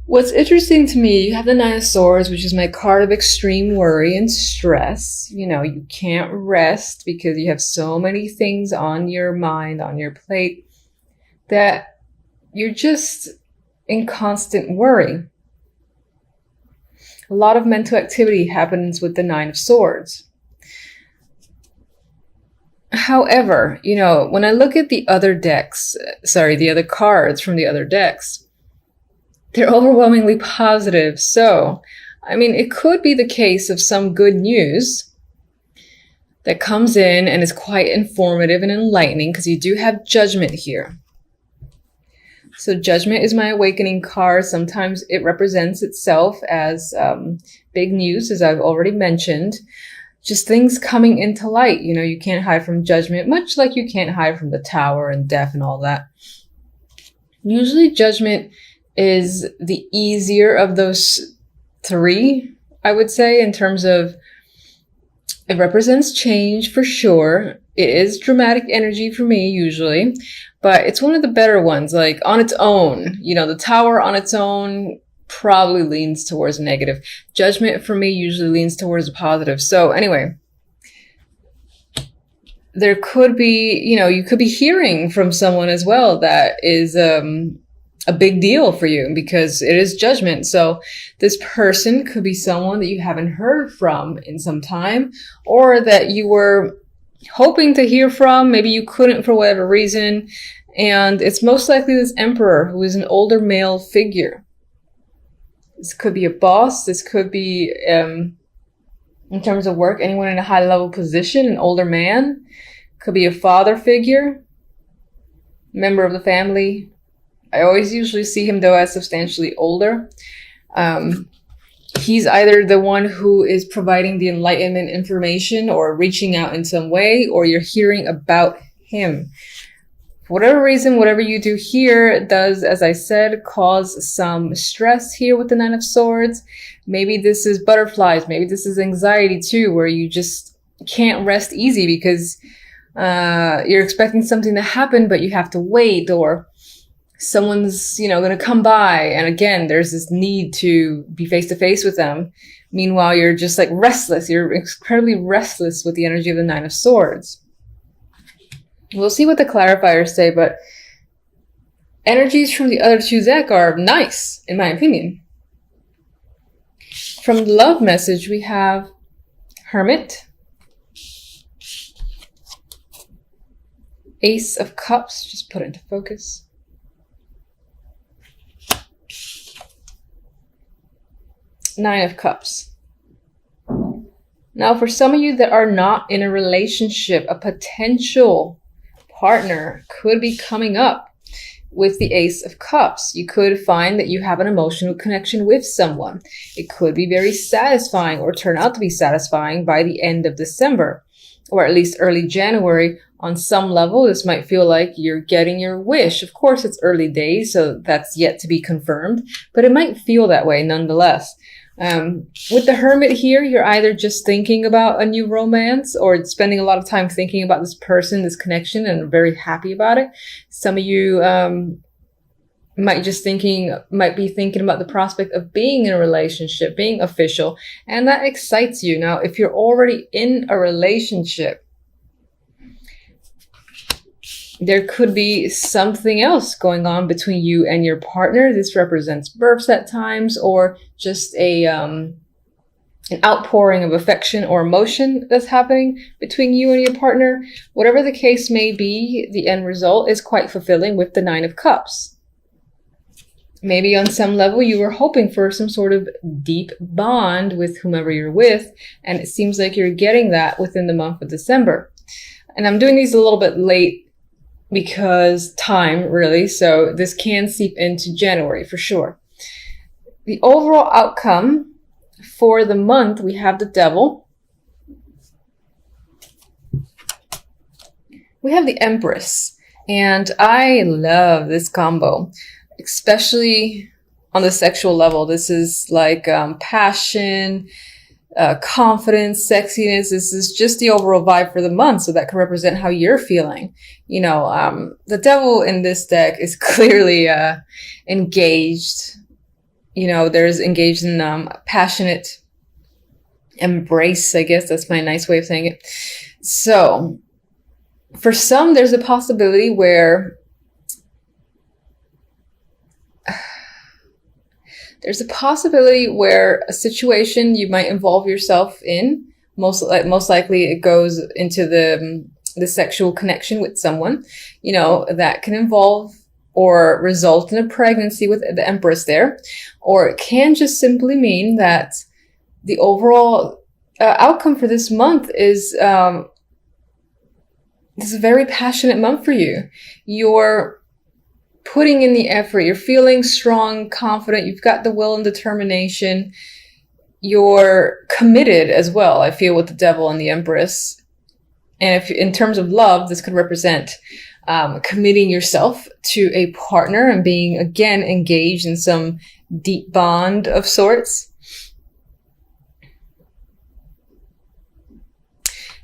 What's interesting to me, you have the Nine of Swords, which is my card of extreme worry and stress. You know, you can't rest because you have so many things on your mind, on your plate, that you're just in constant worry. A lot of mental activity happens with the Nine of Swords. However, you know, when I look at the other cards from the other decks, they're overwhelmingly positive. So, I mean, it could be the case of some good news that comes in and is quite informative and enlightening, because you do have Judgment here. So Judgment is my awakening card. Sometimes it represents itself as big news, as I've already mentioned. Just things coming into light. You know, you can't hide from Judgment, much like you can't hide from the Tower and death and all that. Usually Judgment is the easier of those three, I would say, in terms of it represents change for sure. It is dramatic energy for me usually, but it's one of the better ones. Like on its own, you know, the Tower on its own probably leans towards negative. Judgment for me usually leans towards positive. So anyway, there could be, you know, you could be hearing from someone as well that is a big deal for you, because it is Judgment. So this person could be someone that you haven't heard from in some time, or that you were hoping to hear from. Maybe you couldn't for whatever reason. And it's most likely this Emperor, who is an older male figure. This could be a boss. This could be, in terms of work, anyone in a high level position, an older man. Could be a father figure, member of the family. I always usually see him, though, as substantially older. He's either the one who is providing the enlightenment information or reaching out in some way, or you're hearing about him. For whatever reason, whatever you do here does, as I said, cause some stress here with the Nine of Swords. Maybe this is butterflies. Maybe this is anxiety too, where you just can't rest easy because you're expecting something to happen, but you have to wait, or someone's, you know, going to come by. And again, there's this need to be face to face with them. Meanwhile, you're just like restless. You're incredibly restless with the energy of the Nine of Swords. We'll see what the clarifiers say, but energies from the other two decks are nice, in my opinion. From the love message, we have Hermit, Ace of Cups, just put it into focus, Nine of Cups. Now, for some of you that are not in a relationship, a potential partner could be coming up with the Ace of Cups. You could find that you have an emotional connection with someone. It could be very satisfying, or turn out to be satisfying by the end of December, or at least early January. On some level, this might feel like you're getting your wish. Of course, it's early days, so that's yet to be confirmed, but it might feel that way nonetheless. With the Hermit here, you're either just thinking about a new romance, or spending a lot of time thinking about this person, this connection, and are very happy about it. Some of you might be thinking about the prospect of being in a relationship, being official, and that excites you. Now, if you're already in a relationship, there could be something else going on between you and your partner. This represents births at times, or just an outpouring of affection or emotion that's happening between you and your partner. Whatever the case may be, the end result is quite fulfilling with the Nine of Cups. Maybe on some level you were hoping for some sort of deep bond with whomever you're with, and it seems like you're getting that within the month of December. And I'm doing these a little bit late because time, really, so this can seep into January for sure. The overall outcome for the month, we have the Devil. We have the Empress, and I love this combo, especially on the sexual level. This is like passion, confidence, sexiness. This is just the overall vibe for the month, so that can represent how you're feeling. You know, the Devil in this deck is clearly engaged. there's engaged in passionate embrace, I guess that's my nice way of saying it. So for some, there's a possibility where a situation you might involve yourself in, most likely it goes into the sexual connection with someone, that can involve or result in a pregnancy with the Empress there, or it can just simply mean that the overall outcome for this month is this is a very passionate month for you. You're putting in the effort. You're feeling strong, confident. You've got the will and determination. You're committed as well, I feel, with the Devil and the Empress. And if in terms of love, this could represent committing yourself to a partner and being, again, engaged in some deep bond of sorts.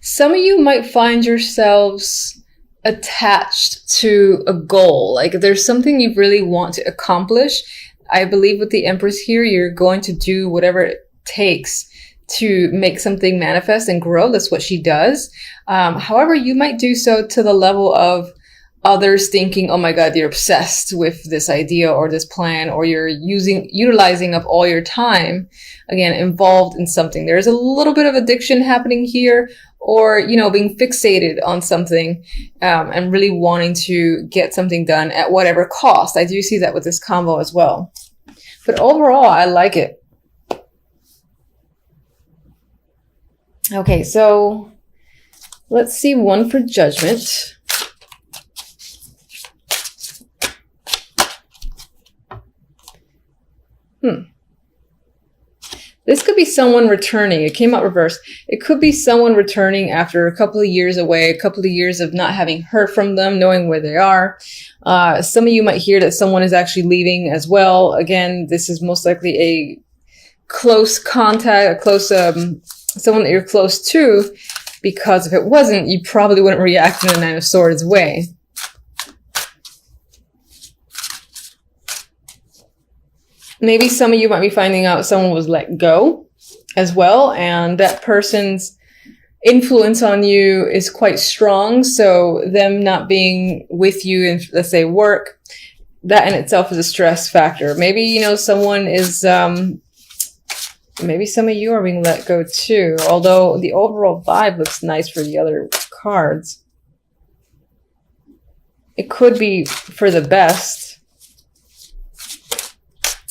Some of you might find yourselves attached to a goal. Like there's something you really want to accomplish. I believe with the Empress here, you're going to do whatever it takes to make something manifest and grow. That's what she does. However, you might do so to the level of others thinking, oh my God, you're obsessed with this idea or this plan, or you're utilizing up all your time, again, involved in something. There's a little bit of addiction happening here, or, being fixated on something, and really wanting to get something done at whatever cost. I do see that with this combo as well. But overall, I like it. Okay, so let's see one for judgment. This could be someone returning. It came out reversed. It could be someone returning after a couple of years away, a couple of years of not having heard from them, knowing where they are. Some of you might hear that someone is actually leaving as well. Again, this is most likely a close contact, someone that you're close to, because if it wasn't, you probably wouldn't react in the Nine of Swords way. Maybe some of you might be finding out someone was let go as well, and that person's influence on you is quite strong. So them not being with you in, let's say, work, that in itself is a stress factor. Maybe, someone is, maybe some of you are being let go too, although the overall vibe looks nice for the other cards. It could be for the best.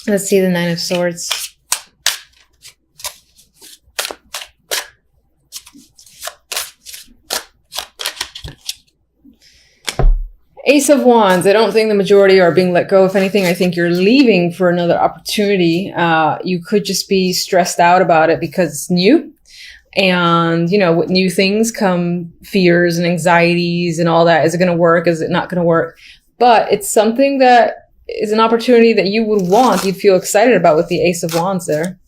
Let's see the Nine of Swords. Ace of Wands. I don't think the majority are being let go. If anything, I think you're leaving for another opportunity. You could just be stressed out about it because it's new. And, with new things come fears and anxieties and all that. Is it going to work? Is it not going to work? But it's something that is an opportunity that you would want, you'd feel excited about with the Ace of Wands there.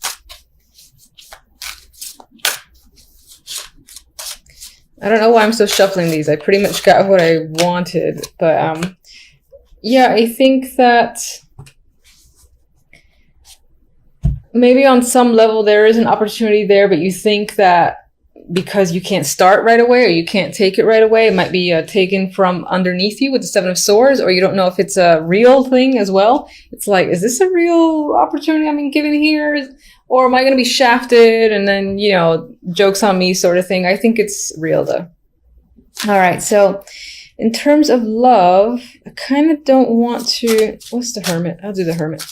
I don't know why I'm still shuffling these. I pretty much got what I wanted. But yeah, I think that maybe on some level there is an opportunity there, but you think that because you can't start right away or you can't take it right away, it might be taken from underneath you with the Seven of Swords, or you don't know if it's a real thing as well. It's like, is this a real opportunity I'm being given here? Or am I going to be shafted and then, joke's on me sort of thing? I think it's real though. All right. So in terms of love, I kind of don't want to, what's the Hermit? I'll do the Hermit.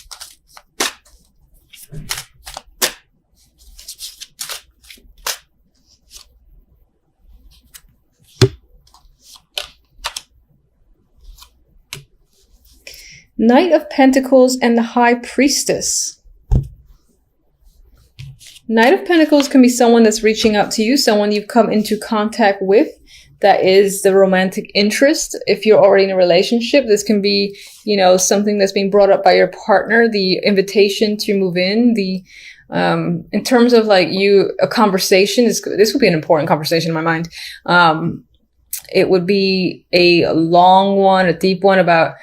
Knight of Pentacles and the High Priestess. Knight of Pentacles can be someone that's reaching out to you, someone you've come into contact with. That is the romantic interest. If you're already in a relationship, this can be, something that's being brought up by your partner, the invitation to move in, in terms of a conversation, this would be an important conversation in my mind. It would be a long one, a deep one about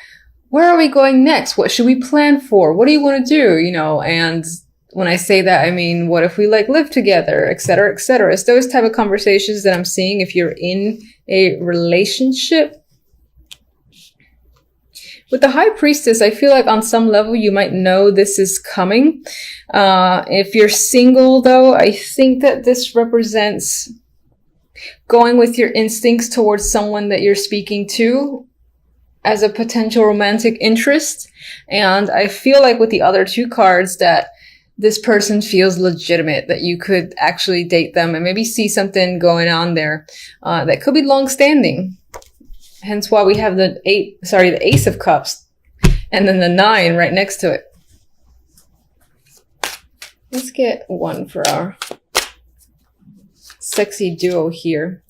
where are we going next? What should we plan for? What do you want to do? You know, and when I say that, I mean, what if we like live together, et cetera, et cetera. It's those type of conversations that I'm seeing if you're in a relationship. With the High Priestess, I feel like on some level you might know this is coming. If you're single, though, I think that this represents going with your instincts towards someone that you're speaking to as a potential romantic interest. And I feel like with the other two cards that this person feels legitimate, that you could actually date them and maybe see something going on there that could be long-standing. Hence why we have the Ace of Cups and then the 9 right next to it. Let's get one for our sexy duo here.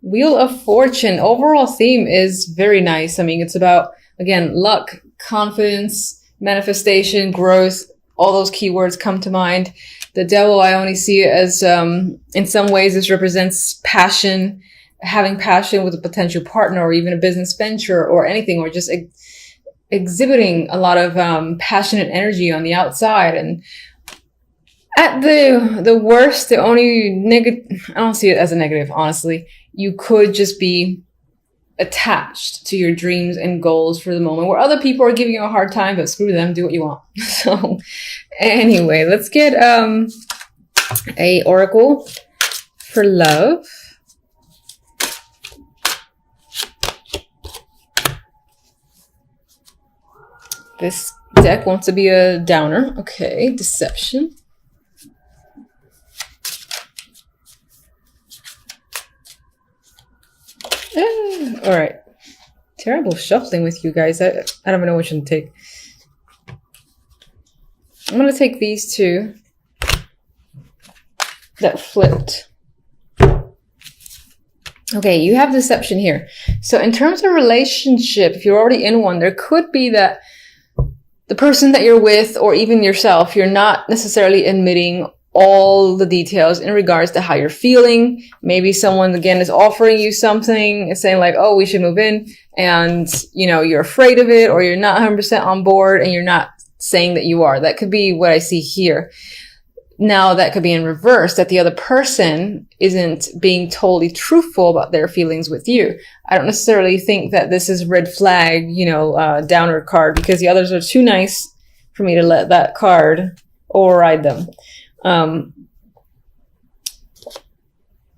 Wheel of Fortune. Overall theme is very nice. I mean, it's about, again, luck, confidence, manifestation, growth. All those keywords come to mind. The Devil, I only see it as, in some ways, this represents passion, having passion with a potential partner or even a business venture or anything, or just exhibiting a lot of passionate energy on the outside. And at the worst, the only negative, I don't see it as a negative, honestly. You could just be attached to your dreams and goals for the moment, where other people are giving you a hard time, but screw them, do what you want. So anyway, let's get a oracle for love. This deck wants to be a downer. Okay, deception. All right. Terrible shuffling with you guys. I don't even know which one to take. I'm going to take these two that flipped. Okay, you have deception here. So in terms of relationship, if you're already in one, there could be that the person that you're with, or even yourself, you're not necessarily admitting all the details in regards to how you're feeling. Maybe someone, again, is offering you something and saying like, oh, we should move in. And, you know, you're afraid of it, or you're not 100% on board and you're not saying that you are. That could be what I see here. Now that could be in reverse, that the other person isn't being totally truthful about their feelings with you. I don't necessarily think that this is red flag, you know, downer card, because the others are too nice for me to let that card override them.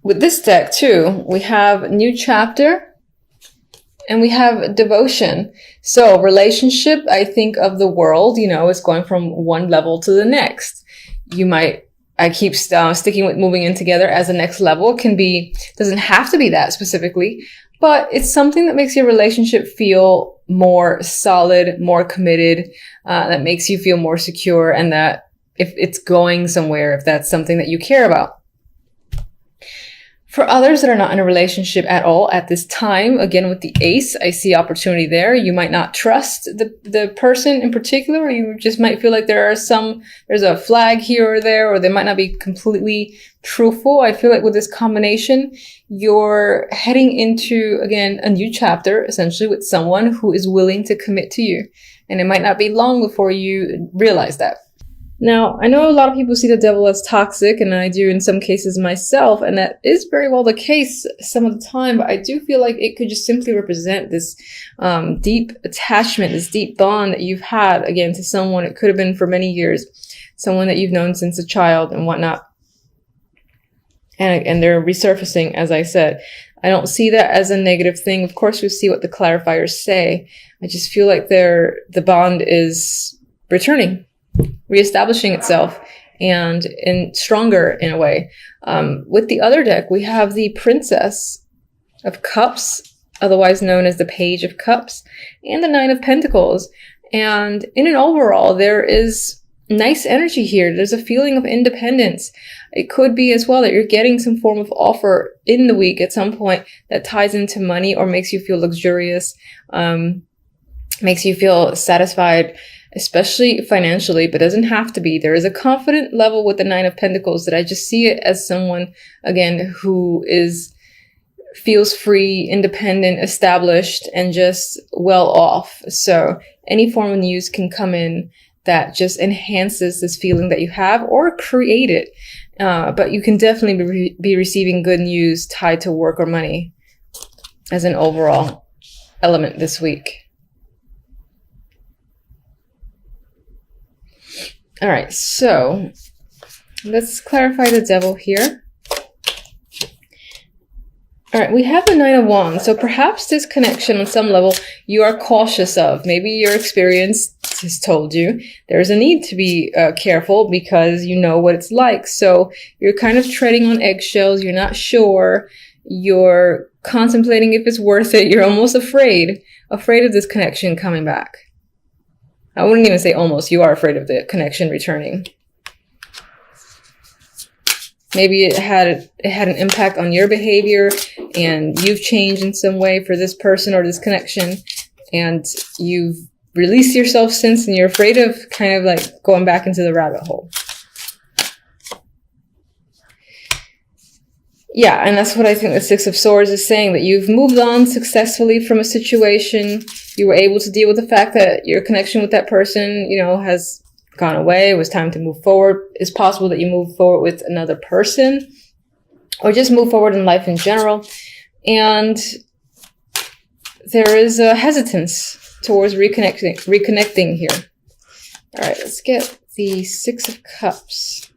With this deck too, we have new chapter and we have devotion. So relationship, I think of the world, you know, is going from one level to the next. I keep sticking with moving in together as the next level. It can be, doesn't have to be that specifically, but it's something that makes your relationship feel more solid, more committed, that makes you feel more secure, and that if it's going somewhere, if that's something that you care about. For others that are not in a relationship at all at this time, again, with the Ace, I see opportunity there. You might not trust the person in particular, or you just might feel like there's a flag here or there, or they might not be completely truthful. I feel like with this combination, you're heading into, again, a new chapter, essentially, with someone who is willing to commit to you. And it might not be long before you realize that. Now, I know a lot of people see the Devil as toxic, and I do in some cases myself, and that is very well the case some of the time, but I do feel like it could just simply represent this deep attachment, this deep bond that you've had, again, to someone. It could have been for many years, someone that you've known since a child and whatnot. And they're resurfacing, as I said. I don't see that as a negative thing. Of course, we see what the clarifiers say. I just feel like the bond is returning, reestablishing itself, and stronger in a way. With the other deck, we have the Princess of Cups, otherwise known as the Page of Cups, and the Nine of Pentacles. And in an overall, there is nice energy here. There's a feeling of independence. It could be as well that you're getting some form of offer in the week at some point that ties into money or makes you feel luxurious, makes you feel satisfied, especially financially, but doesn't have to be. There is a confident level with the Nine of Pentacles that I just see it as someone, again, who is feels free, independent, established, and just well off. So any form of news can come in that just enhances this feeling that you have or create it. But you can definitely be receiving good news tied to work or money as an overall element this week. All right, so let's clarify the devil here. All right, we have the Nine of Wands. So perhaps this connection on some level you are cautious of. Maybe your experience has told you there's a need to be careful because you know what it's like. So you're kind of treading on eggshells. You're not sure. You're contemplating if it's worth it. You're almost afraid of this connection coming back. I wouldn't even say almost. You are afraid of the connection returning. Maybe it had an impact on your behavior and you've changed in some way for this person or this connection, and you've released yourself since, and you're afraid of kind of like going back into the rabbit hole. Yeah, and that's what I think the Six of Swords is saying, that you've moved on successfully from a situation. You were able to deal with the fact that your connection with that person, you know, has gone away. It was time to move forward. It's possible that you move forward with another person or just move forward in life in general. And there is a hesitance towards reconnecting here. All right, let's get the Six of Cups.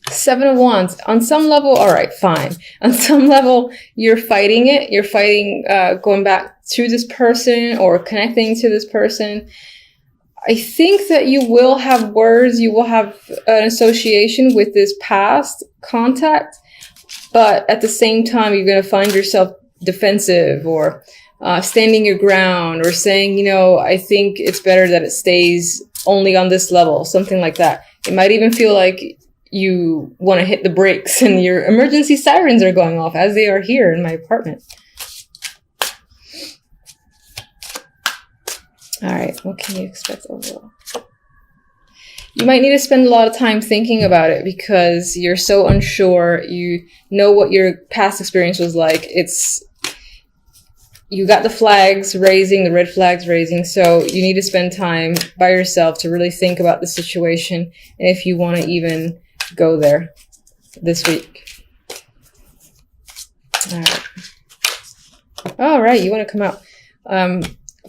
Seven of Wands. On some level, all right, fine. On some level, you're fighting it. You're fighting going back to this person or connecting to this person. I think that you will have words. You will have an association with this past contact. But at the same time, you're going to find yourself defensive or standing your ground or saying, you know, I think it's better that it stays only on this level, something like that. It might even feel like you want to hit the brakes and your emergency sirens are going off, as they are here in my apartment. All right, what can you expect overall? You might need to spend a lot of time thinking about it because you're so unsure. You know what your past experience was like. You got the flags raising, the red flags raising, so you need to spend time by yourself to really think about the situation and if you want to even go there this week. All right, you want to come out.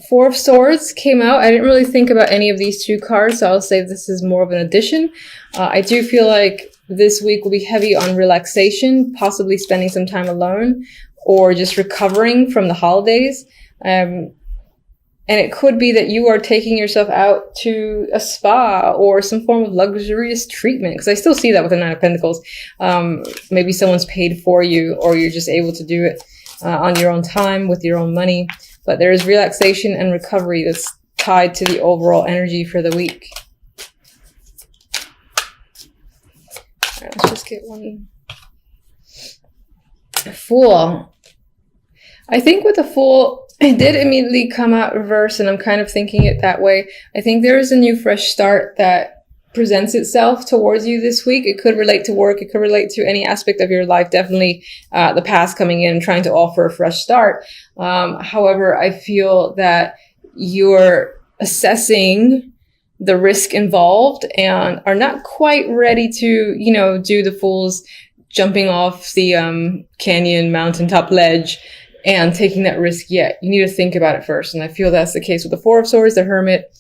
Four of Swords came out. I didn't really think about any of these two cards, so I'll say this is more of an addition. I do feel like this week will be heavy on relaxation, possibly spending some time alone or just recovering from the holidays. And it could be that you are taking yourself out to a spa or some form of luxurious treatment, because I still see that with the Nine of Pentacles. Maybe someone's paid for you or you're just able to do it on your own time with your own money. But there is relaxation and recovery that's tied to the overall energy for the week. All right, let's just get one. Fool. I think with the Fool, it did immediately come out reverse, and I'm kind of thinking it that way. I think there is a new fresh start that presents itself towards you this week. It could relate to work. It could relate to any aspect of your life. Definitely the past coming in, trying to offer a fresh start. However, I feel that you're assessing the risk involved and are not quite ready to, you know, do the Fool's jumping off the canyon mountaintop ledge and taking that risk yet. You need to think about it first. And I feel that's the case with the Four of Swords, the Hermit,